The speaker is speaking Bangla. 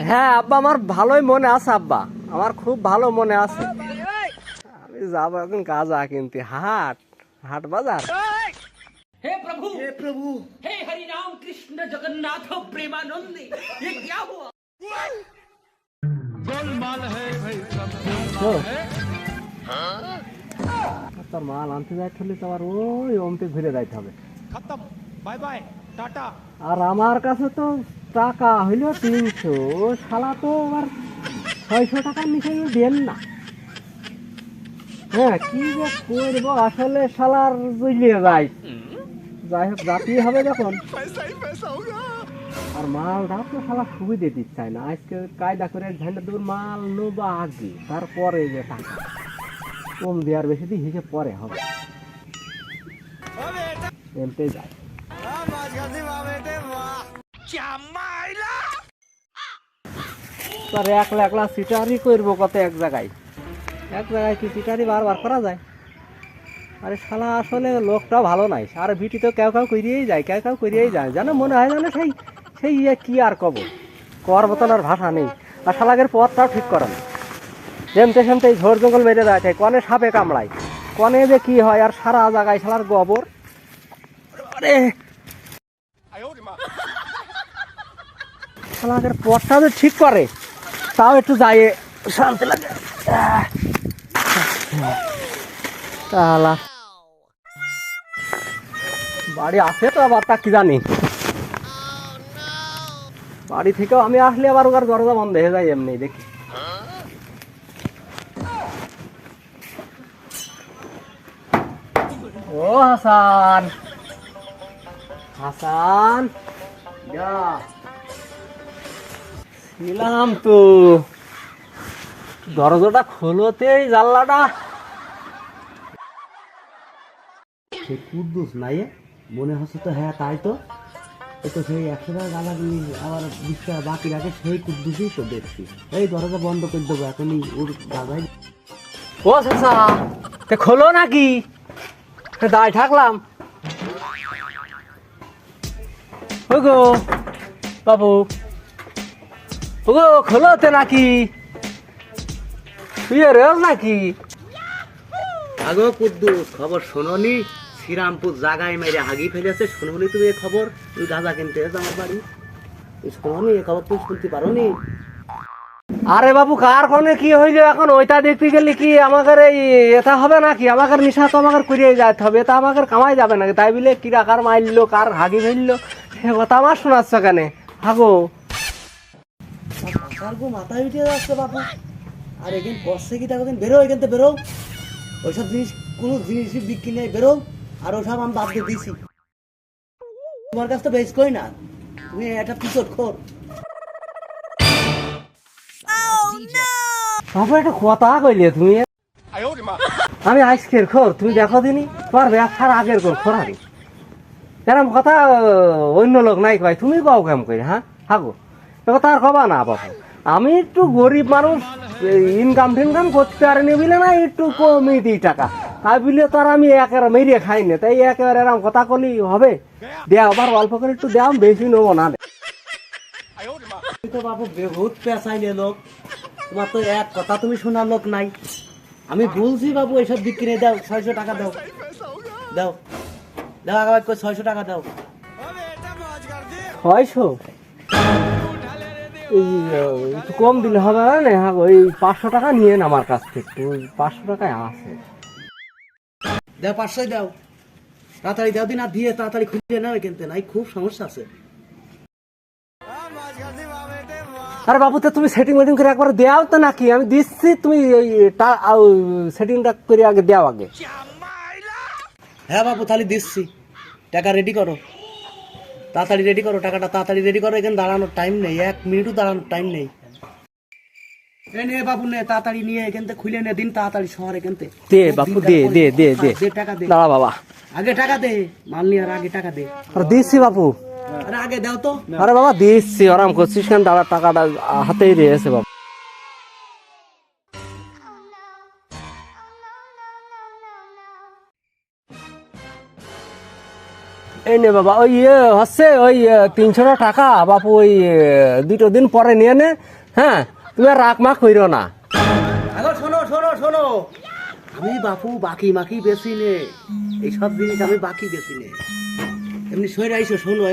হ্যাঁ আব্বা, আমার ভালোই মনে আছে আব্বা, আমার খুব ভালো মনে আছে। আমি যাবো এখন গাঁজা কিনতে, হাট হাট বাজার। हे प्रभु, हे प्रभु, हे हरि राम कृष्ण जगन्नाथ प्रेमानंद, ये क्या हुआ? गोलमाल है भाई सब गोलमाल है। তোর মাল আনতে যাইতে হলে তো আবার ওই অমতে ঘুরে যাইতে হবে। खत्म, बाय बाय, टाटा। আর আমার কাছে তো টাকা হইল 300, শালা তো আবার 600 টাকার নিচে দেন না। হ্যাঁ কি যে করবো আসলে, শালার বুঝলিয়ে যাই, যাই হোক জাতীয় হবে যখন। আর মালটা তো শালা সুবিধে দিচ্ছে না, আজকে কায়দা করে ঝান্ডা দূর মাল নেবো আগে, তারপরে যে টাকা কম দেওয়ার বেশি দিয়ে হিসেব পরে হবে। এমতে যায় তার একলা একলা সিটারি করবো কত এক জায়গায় কি সিটারি বারবার করা যায়? আরে শালা আসলে লোকটা ভালো নাই, আর ভিটি তো কেউ করিয়েই যায় যেন মনে হয় যেন সেই সেই কি আর কব, কর মতন আর ভাষা নেই। আর শালাগের পথটাও ঠিক করে না, যেমতে সেমতে ঝোড় জঙ্গল মেরে যায়, কনে সাপে কামড়ায়, কনে যে কি হয়, আর সারা জায়গায় শালার গোবর। আরে শালাগের পথটা যে ঠিক করে তাও একটু যায় শান্তি লাগে। শালা বাড়ি আছে তো আবার তা কি জানি, বাড়ি থেকেও আমি আসলে আবার ওর দরজা বন্ধ হয়ে যায় এমনি দেখি। ও হাসান, হাসান ছিলাম তো, দরজাটা খোলোতেই জানলাটা সে কুদ্দুস নাই মনে হচ্ছে তো, হ্যাঁ তাই তো, এ তো সেই 100 টাকা গাঁজা কিনি আবার 20 টাকা বাকি রাখে, সেই কুদ্দুসই তো দেখছি। এই দরজা বন্ধ করে দেবো এখনই, ওর গাঁজাই। ও চাচা খোলো নাকি, দাঁড়ায় থাকলাম। ও গো বাবু, ও গো খোলোতে নাকি, তুই রেল নাকি? আগো কুদ্দুস, খবর শোনোনি? শ্রীরামপুর জাগায় মেরে হাগি ফেলেছে, শোনোনি তুমি এ খবর? তুই গাঁজা কিনতে এসে আমার বাড়ি, তুই শোনোনি এ খবর? তুই শুনতে পারো নি? আরে বাবু কার কোনে কি হইলো এখন, ওইটা দেখতে গেলে কি আমাদের এই এটা হবে নাকি? আমাদের নিশা তো আমাদের করিয়ে যেতে হবে, এটা আমাদের কামাই যাবে নাকি? তাই বলে কিরা কার মারলো, কার হাগি ফেললো, সে কথা আমার শোনাচ্ছ কেন? হাগো মাথায় উঠে যাচ্ছে বাবু। আর এখানে বসছে কি দেখো, বেরো এখান থেকে, বেরো। ওইসব জিনিস কোনো জিনিসই বিক্রি নেই, বেরো। আর ওসব আমি বাদ দিয়ে দিছি, তোমার কাছে তো বেশ কই না, তুমি একটা পিছট খোর। বাবু একটা কথা কইলে তুমি, আমি আজকের খোর, তুমি দেখো দিনি তোমার ব্যবসার আগের খোর আগে এরকম কথা অন্য লোক নাই কয়, তুমি কও কেম করি? হ্যাঁ হাগো এ কথা আর কবা না বাবু, আমি একটু গরিব মানুষ, ইনকাম টিনকাম করতে পারিনি বুঝলে না, একটু কমই দিই টাকা, তাই বুঝলে তো আর আমি একেবারে মেরিয়ে খাই না, তাই একেবারে এরকম কথা কলি হবে? দেও আবার অল্প করে একটু দেও, বেশি নেবো না। তুমি তো বাবু বহুত পেঁচাইলে লোক, তোমার তো এক কথা তুমি শোনার লোক নাই। আমি বলছি বাবু এসব বিক্রি দাও, 600 টাকা দাও, দাও দাও আগে 600 টাকা দাও। 600 একটু কম দিলে হবে না? হ্যাঁ ওই 500 টাকা নিয়ে আমার কাছ থেকে, ওই 500 টাকায় আছে। দাও 500 দাও, তাড়াতাড়ি দাও, দিন আর দিয়ে তাড়াতাড়ি খুঁজে নাও, কিনতে নাই খুব সমস্যা আছে। আরে বাবু তো তুমি সেটিং মেটিং করে একবার দেও তো নাকি, আমি দিচ্ছি, তুমি সেটিংটা করে আগে দেও আগে। হ্যাঁ বাবু তাহলে দিচ্ছি, টাকা রেডি করো, তাড়াতাড়ি রেডি করো, টাকাটা তাড়াতাড়ি রেডি করো, এখানে দাঁড়ানোর টাইম নেই, 1 মিনিটও দাঁড়ানোর টাইম নেই। নে বাবু নে, তাড়াতাড়ি নিয়ে এখান থেকে খুলে নে, দিন তাড়াতাড়ি শহর এখান থেকে। দে বাবু দে দে দে দে, টাকা দে, দাঁড়া বাবা, আগে টাকা দে, মাল নিয়ে আগে টাকা দে। আর দিচ্ছি বাবু, আরে আগে দাও তো। আরে বাবা দিচ্ছি, আরাম করছিস কেন, দাঁড়া টাকাটা হাতেই রয়েছে বাবু। এই নে বাবা, ওই হচ্ছে ওই 300 টাকা বাপু, ওই 2 দিন পরে নিয়ে নে। হ্যাঁ, তুমি আর রাগ মাখ কইরো না। এখন শোনো শোনো শোনো, আমি বাপু বাকি মাকি বেশি নে, এইসব জিনিস আমি বাকি বেশি নে, এমনি সই রাইছো শোনো।